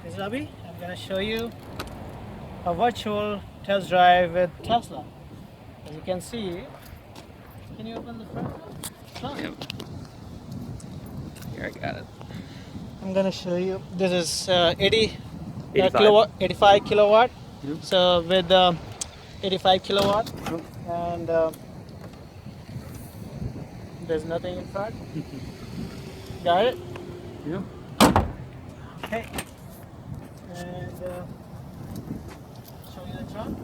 This is Abhi. I'm gonna show you a virtual test drive with Tesla. As you can see, can you open the front door? Yep. Here, I got it. I'm gonna show you. This is 80 85. kilowatt, 85 kilowatt. Yep. So with 85 kilowatt, and there's nothing in front. Got it? Yep. Okay. And show you the trunk.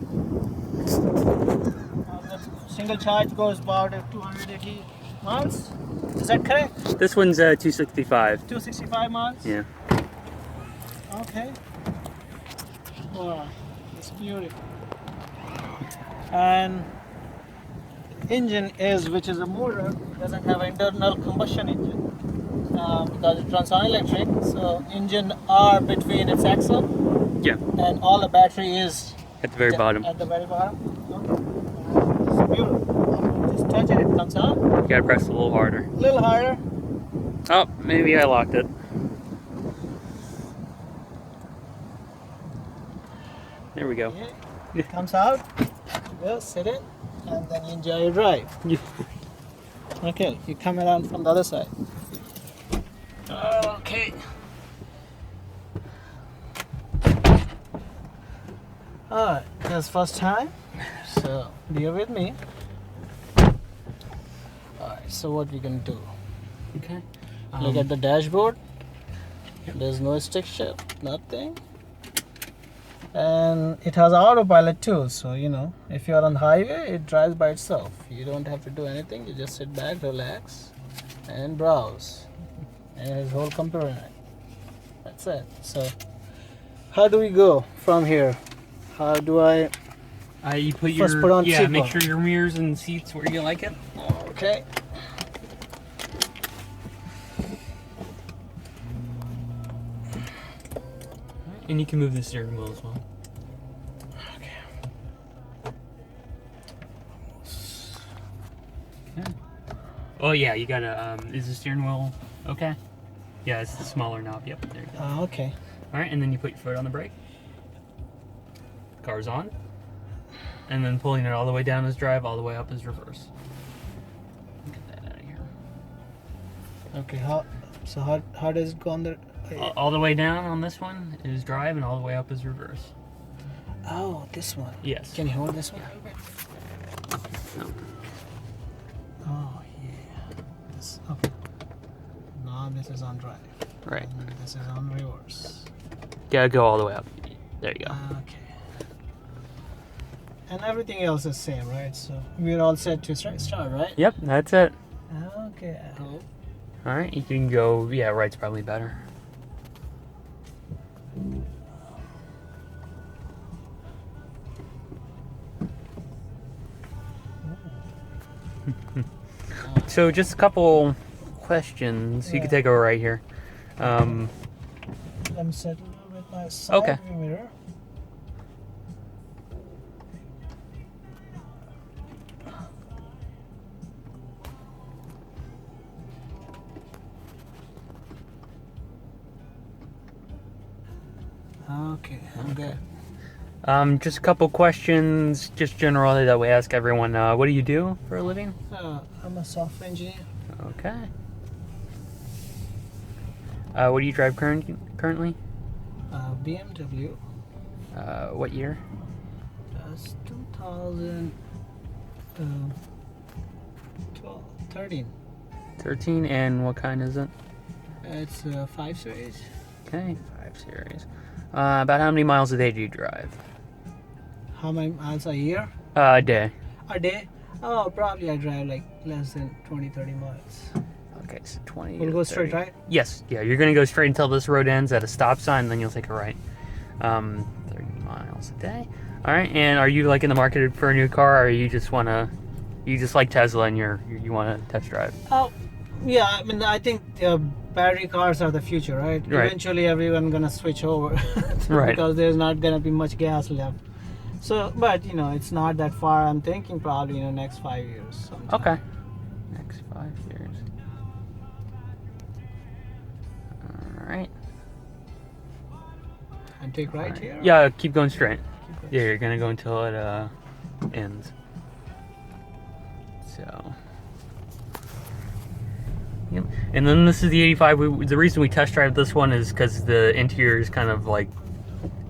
The single charge goes about 280 miles. Is that correct? This one's 265. 265 miles? Yeah. Okay. Wow, it's beautiful. And engine is, which is a motor, doesn't have an internal combustion engine because it runs on electric. So engine are between its axle, Yeah. and all the battery is At the very bottom. At the very bottom. Okay. It's beautiful. Just touch it, it comes out. You gotta press a little harder. A little harder. Oh, maybe I locked it. There we go. Yeah. It comes out. Just sit it, and then you enjoy your drive. Okay, you come around from the other side. Okay. Alright, that's first time. So bear with me. Alright, so what we gonna do? Okay. Look at the dashboard. There's no stick shift, nothing. And it has autopilot too, so you know, if you're on the highway, it drives by itself. You don't have to do anything, you just sit back, relax, and browse. And there's whole computer in it. That's it. So, how do we go from here? How do I? You put First put on make seatbelt. sure your mirrors and seats where you like it. Okay. And you can move the steering wheel as well. Okay. Oh yeah, you gotta. Is the steering wheel okay? Yeah, it's the smaller knob. Yep, there you go. Okay. All right, and then you put your foot on the brake. Car's on. And then pulling it all the way down is drive, all the way up is reverse. Get that out of here. Okay. How does it go on the? All the way down on this one is drive, and all the way up is reverse. Oh, this one. Yes. Can you hold this one? No. Oh yeah. This, okay. Now this is on drive. Right. And this is on reverse. Gotta go all the way up. There you go. Okay. And everything else is same, right? So we're all set to start, right? Yep, that's it. Okay. I hope. All right, you can go. Yeah, right's probably better. So just a couple questions. You can take over right here. I'm settled with my side Okay. view mirror. Okay, I'm good. Just a couple questions, just generally that we ask everyone. What do you do for a living? I'm a software engineer. Okay. What do you drive currently? BMW. What year? That's 2012, 13. 13, and what kind is it? It's 5 series. Okay, 5 Series. About how many miles a day do you drive? How many miles a year? A day. A day? Oh, probably I drive like less than 20, 30 miles. Okay, so 20. We'll to go straight, 30. right? Yes, yeah, you're gonna go straight until this road ends at a stop sign, and then you'll take a right. 30 miles a day. All right, and are you like in the market for a new car, or you just like Tesla and you want to test drive? Oh, yeah. I mean, I think battery cars are the future, right? Right. Eventually, everyone gonna switch over, Right. because there's not gonna be much gas left. So, but you know, it's not that far. I'm thinking probably next 5 years. Sometime. Okay. Next 5 years. All right. And take right here? Yeah, keep going straight. Keep going Yeah, you're gonna go until it ends. So. Yep. And then this is the 85. The reason we test drive this one is because the interior is kind of like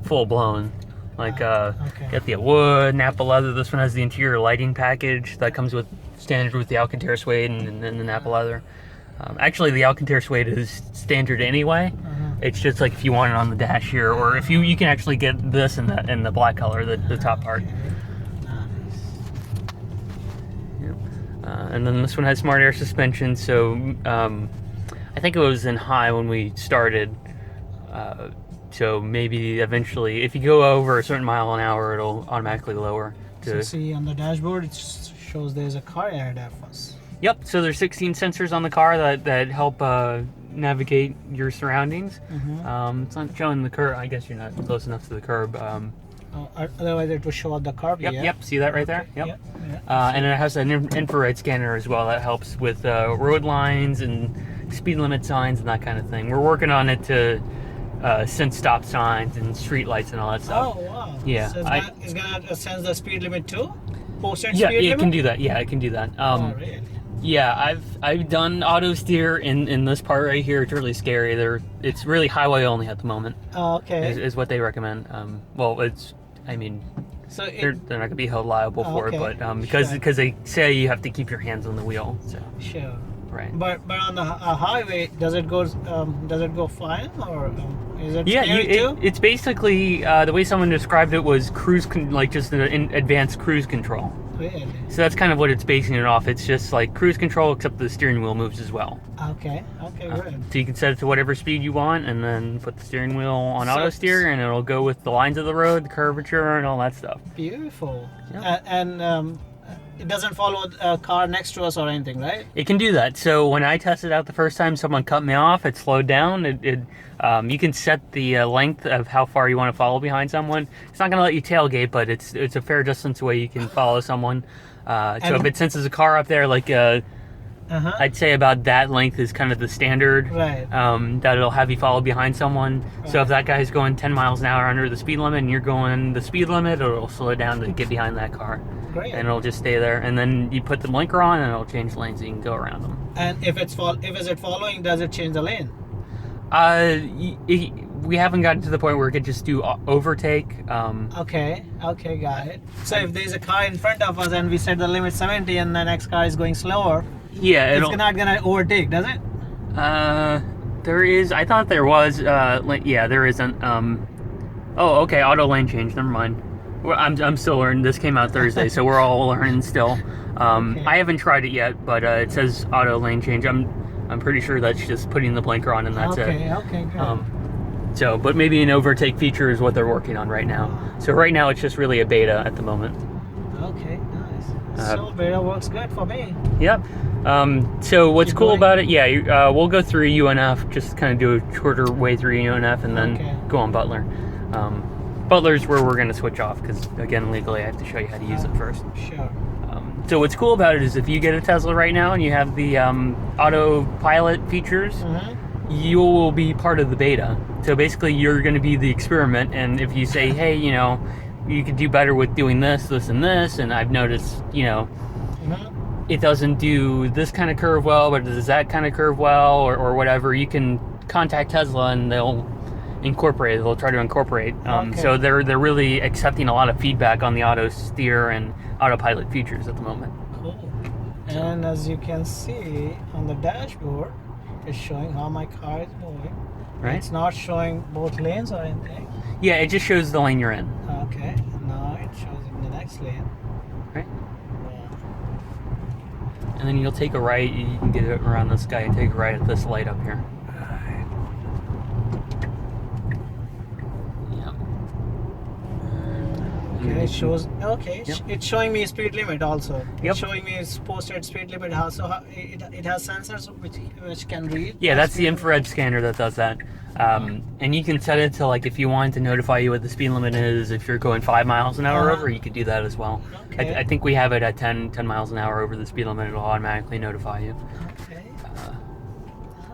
full blown. Like okay. got the wood, Napa leather. This one has the interior lighting package that comes with standard with the Alcantara suede and the Napa leather. Actually, the Alcantara suede is standard anyway. It's just like if you want it on the dash here, or if you can actually get this in the black color, the top part. Yep. And then this one has smart air suspension. So I think it was in high when we started. So maybe eventually, if you go over a certain mile an hour, it'll automatically lower. So see on the dashboard, it shows there's a car ahead of us. Yep. So there's 16 sensors on the car that help navigate your surroundings. It's not showing the curb. I guess you're not close enough to the curb. Otherwise, it will show up the curb. Yep. Yeah? Yep. See that right there? Yep. Yeah. And it has an infrared scanner as well that helps with road lines and speed limit signs and that kind of thing. We're working on it to sense stop signs and street lights and all that stuff. Oh wow. Yeah. So it's gonna sense the speed limit too. Posted Yeah, speed limit. it can do that. Yeah, it can do that. Oh really? Yeah, I've done auto steer in this part right here. It's really scary. It's really highway only at the moment. Oh, okay. Is what they recommend. Well, I mean, So they're not gonna be held liable for it, but Sure. because they say you have to keep your hands on the wheel. So Sure. right. But on the highway, does it go fine or is it Yeah, scary too? it's basically the way someone described it was like just an advanced cruise control. Really? So that's kind of what it's basing it off. It's just like cruise control, except the steering wheel moves as well. Okay. Okay. Good. So you can set it to whatever speed you want, and then put the steering wheel on So- auto steer, and it'll go with the lines of the road, the curvature, and all that stuff. Beautiful. Yeah. And it doesn't follow a car next to us or anything, right? It can do that. So when I tested out the first time, someone cut me off. It slowed down. You can set the length of how far you want to follow behind someone. It's not going to let you tailgate, but it's a fair distance away you can follow someone. So if it senses a car up there, like I'd say about that length is kind of the standard. Right. That it'll have you follow behind someone. So Right. if that guy's going 10 miles an hour under the speed limit and you're going the speed limit, it'll slow down to get behind that car. Great. And it'll just stay there. And then you put the blinker on and it'll change lanes so you can go around them. And if it's following, does it change the lane? We haven't gotten to the point where it could just do overtake. Okay. Okay, got it. So if there's a car in front of us and we set the limit 70 and the next car is going slower, Yeah, it's not gonna overtake, does it? there is. I thought there was. Yeah, there isn't. Oh, okay. Auto lane change. Never mind. Well, I'm still learning. This came out Thursday, so we're all learning still. Okay. I haven't tried it yet, but it says auto lane change. I'm pretty sure that's just putting the blinker on and that's it. Okay, good. So, but maybe an overtake feature is what they're working on right now. So right now it's just really a beta at the moment. Okay, nice. So beta works good for me. Yep. So what's Keep cool going. about it? Yeah, we'll go through UNF, just kind of do a shorter way through UNF, and then Okay. go on Butler. Butler's where we're going to switch off because, again, legally I have to show you how to use it first. Sure. So what's cool about it is if you get a Tesla right now and you have the autopilot features, you will be part of the beta. So basically you're going to be the experiment, and if you say, hey, you could do better with doing this, this, and this, and I've noticed, it doesn't do this kind of curve well, but does that kind of curve well, or whatever, you can contact Tesla and they'll try to incorporate. Okay. So they're really accepting a lot of feedback on the auto steer and autopilot features at the moment. Cool. And as you can see on the dashboard, it's showing how my car is moving. Right? It's not showing both lanes or anything. Yeah, it just shows the lane you're in. Okay. Now it shows in the next lane. Right? Yeah. And then you'll take a right, you can get it around this guy and take a right at this light up here. Yeah. Okay, it shows. Okay, Yep. it's showing me speed limit also. Yep. It's showing me its posted speed limit. So it has sensors which can read. Yeah, that's the infrared scanner that does that. And you can set it to, like, if you want to notify you what the speed limit is, if you're going 5 miles an hour over, you could do that as well. Okay. I think we have it at 10 miles an hour over the speed limit, it'll automatically notify you. Okay.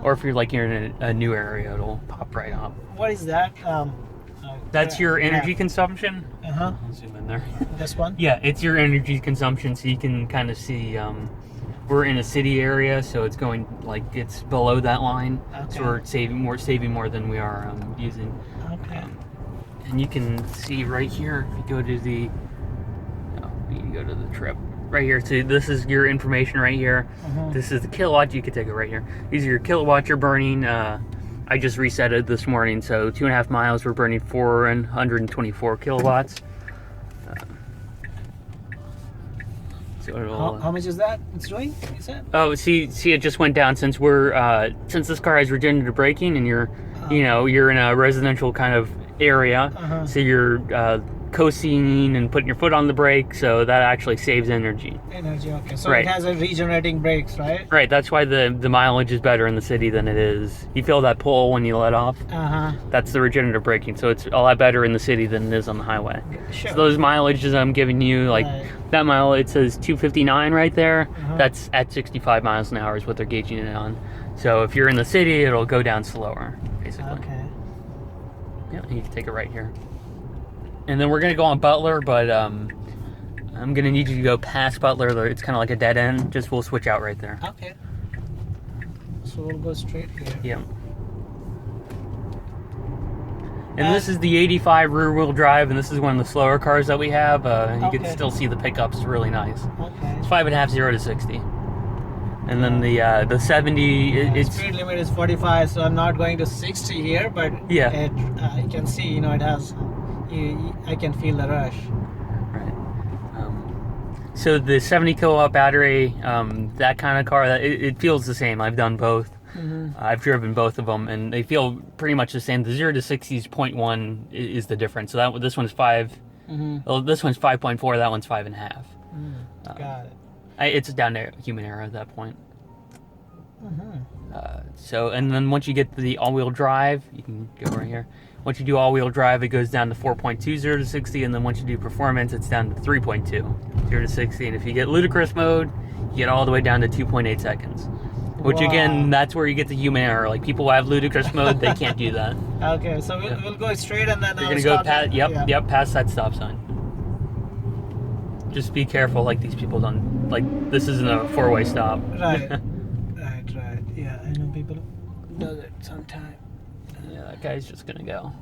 Or if you're in a new area, it'll pop right up. What is that? That's your energy consumption. Uh-huh. I'll zoom in there. This one? Yeah, it's your energy consumption, so you can kind of see we're in a city area, so it's going like it's below that line. Okay. So we're saving more than we are using. Okay. And you can see right here if you go to the trip right here. So this is your information right here. This is the kilowatt. You could take it right here. These are your kilowatts you're burning. I just reset it this morning, so 2.5 miles we're burning 424 kilowatts. So it'll, how much is that it's doing, you said? oh, see, it just went down since we're since this car has regenerative braking, and you're, you're in a residential kind of area, so you're coasting and putting your foot on the brake, so that actually saves energy. Okay. So Right. it has a regenerating brakes, right? Right, that's why the mileage is better in the city than it is. You feel that pull when you let off. That's the regenerative braking, so it's a lot better in the city than it is on the highway. Sure. So those mileages I'm giving you, like Right. that mile, it says 259 right there. That's at 65 miles an hour is what they're gauging it on. So if you're in the city, it'll go down slower, basically. Okay. Yeah, you can take it right here. And then we're gonna go on Butler, but I'm gonna need you to go past Butler. It's kind of like a dead end. Just we'll switch out right there. Okay. So we'll go straight here. Yeah. And this is the 85 rear-wheel drive, and this is one of the slower cars that we have. You can Okay. still see the pickups really nice. Okay. It's 5.5 0 to 60. And then the 70, it's speed limit is 45, so I'm not going to 60 here, but Yeah. it, you can see, it has. I can feel the rush. right. So the 70 kilowatt battery, that kind of car, it feels the same. I've done both. I've driven both of them, and they feel pretty much the same. The 0 to 60 is 0.1 is the difference. So this one's 5. Well, this one's 5.4. That one's 5.5. Got it. It's down to human error at that point. So, and then once you get to the all-wheel drive, you can go right here. Once you do all-wheel drive, it goes down to 4.2 0 to 60, and then once you do performance, it's down to 3.2 0 to 60. And if you get ludicrous mode, you get all the way down to 2.8 seconds. Which again, that's where you get the human error. Like people who have ludicrous mode, they can't do that. Okay, so we'll go straight and then You're I'll gonna go stop past, it. yep, past that stop sign. Just be careful, like these people don't, like this isn't a four-way stop. Right. Right. Yeah, I know people who does it sometime. Yeah, that guy's just gonna go.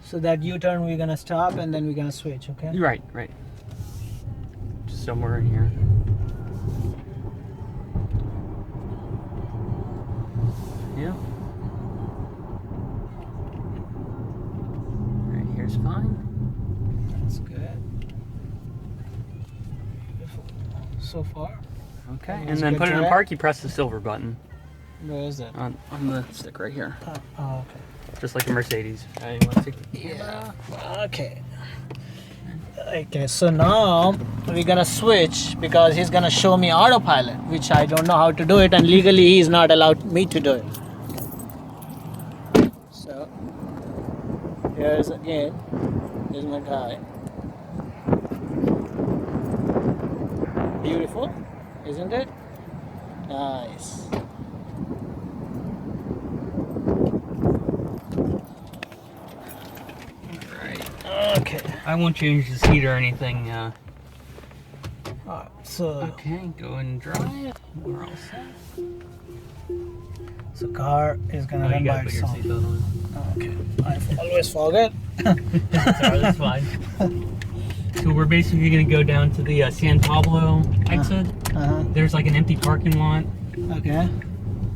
So that U-turn we're gonna stop and then we're gonna switch, okay? Right. Just somewhere in here. Yeah. Right here's fine. That's good. Beautiful. So far. Okay, Let's and then get put it in to it. park, you press the silver button Where is it? on the stick right here. Oh, okay. Just like a Mercedes. You want to take the Yeah. Okay. Okay, so now we're gonna switch because he's gonna show me autopilot, which I don't know how to do it, and legally he's not allowed me to do it. So here's again, here's my guy. Beautiful, isn't it? Nice. Okay. I won't change the seat or anything. Alright, so Okay, go and drive. We're all set. so car is gonna Oh, run you by gotta put your itself. seatbelt on. Okay, I always forget. Sorry, that's fine. So we're basically gonna go down to the San Pablo exit. There's like an empty parking lot. Okay.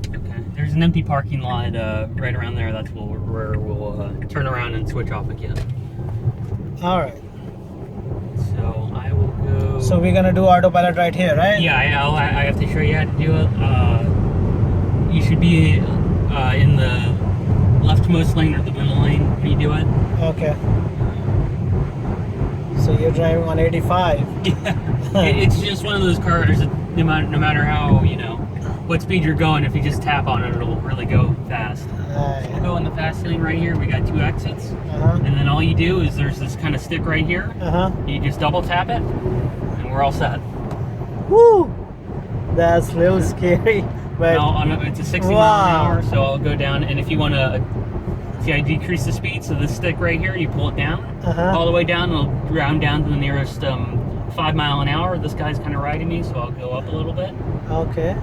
Okay. There's an empty parking lot right around there. That's where we'll turn around and switch off again. All right. So I will go. So we're gonna do autopilot right here, right? Yeah, I have to show you how to do it. You should be in the leftmost lane or the middle lane when you do it. Okay. So you're driving on 85. It's just one of those cars that no matter how, what speed you're going, if you just tap on it, it'll really go fast. We'll go in the fast lane right here. We got 2 exits. And then all you do is there's this kind of stick right here. You just double tap it, and we're all set. Woo! That's a little scary. But It's a 60 Wow. mile an hour, so I'll go down. And if you want to, see, I decrease the speed. So this stick right here, you pull it down all the way down. And it'll round down to the nearest 5 mile an hour. This guy's kind of riding me, so I'll go up a little bit. Okay.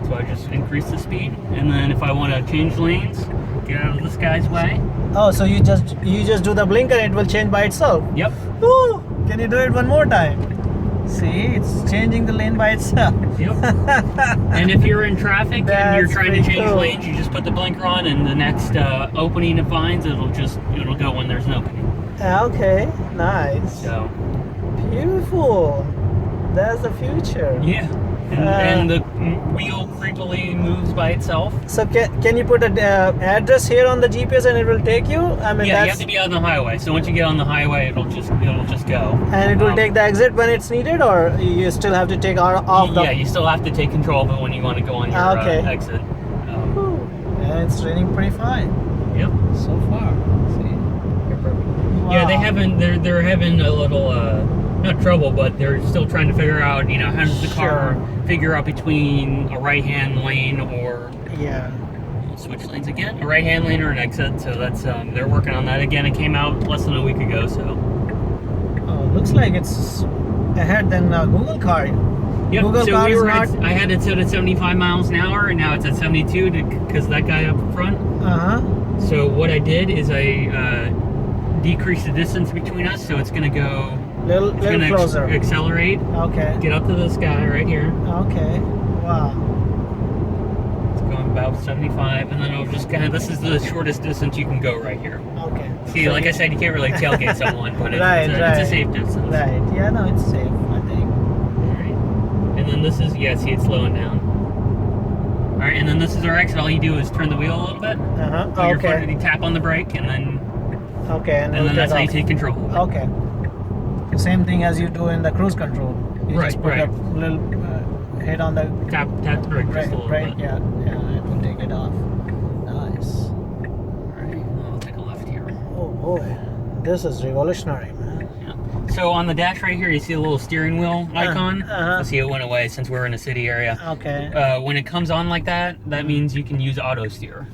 So I just increase the speed, and then if I want to change lanes, get out of this guy's way. Oh, so you just do the blinker and it will change by itself. Yep. Woo! Can you do it one more time? See, it's changing the lane by itself. Yep. And if you're in traffic and you're That's trying to pretty change cool. lanes, you just put the blinker on, and the next opening it finds, it'll go when there's an opening. Okay, nice. So Beautiful. That's the future. yeah, and the wheel creepily moves by itself. So can you put an address here on the GPS and it will take you? I mean, Yeah, you that's, have to be on the highway. So once you get on the highway, it'll just go. and it will take the exit when it's needed, or you still have to take off the. Yeah, you still have to take control of it when you want to go on your Okay. exit. Whew. And it's raining pretty fine Yep. so far. See. Yeah, they Wow. haven't. They're having a little not trouble, but they're still trying to figure out. How does the car figure out between a right-hand lane or Yeah. switch lanes again, a right-hand lane or an exit. So that's they're working on that again. It came out less than a week ago. So Oh, looks like it's ahead than Google car. yep. Google So car we is were not. I had it set at 75 miles an hour, and now it's at 72 because that guy up front. So what I did is I decreased the distance between us, so it's gonna go. Little It's gonna closer. accelerate. Okay. Get up to this guy right here. Okay. Wow. It's going about 75, and then it'll just kind of. This is the shortest distance you can go right here. Okay. See, So like I you- said, you can't really tailgate someone, but Right, it's right. a safe distance. Right. Yeah. No, it's safe. I think. Alright. And then this is, see, it's slowing down. Alright, and then this is our exit. All you do is turn the wheel a little bit. Put your foot, Okay. you tap on the brake, and then Okay. And then it'll that's how you take take control of it. off. Okay. Same thing as you do in the cruise control. You Right, just put right. a little hit on the Tap the brake just a little right. bit. Yeah. Yeah. It will take it off. Nice. Alright, I'll take a left here. Oh boy, this is revolutionary, man. Yeah. So on the dash right here, you see a little steering wheel icon. uh-huh. See, it went away since we're in a city area. Okay. When it comes on like that, that means you can use auto steer.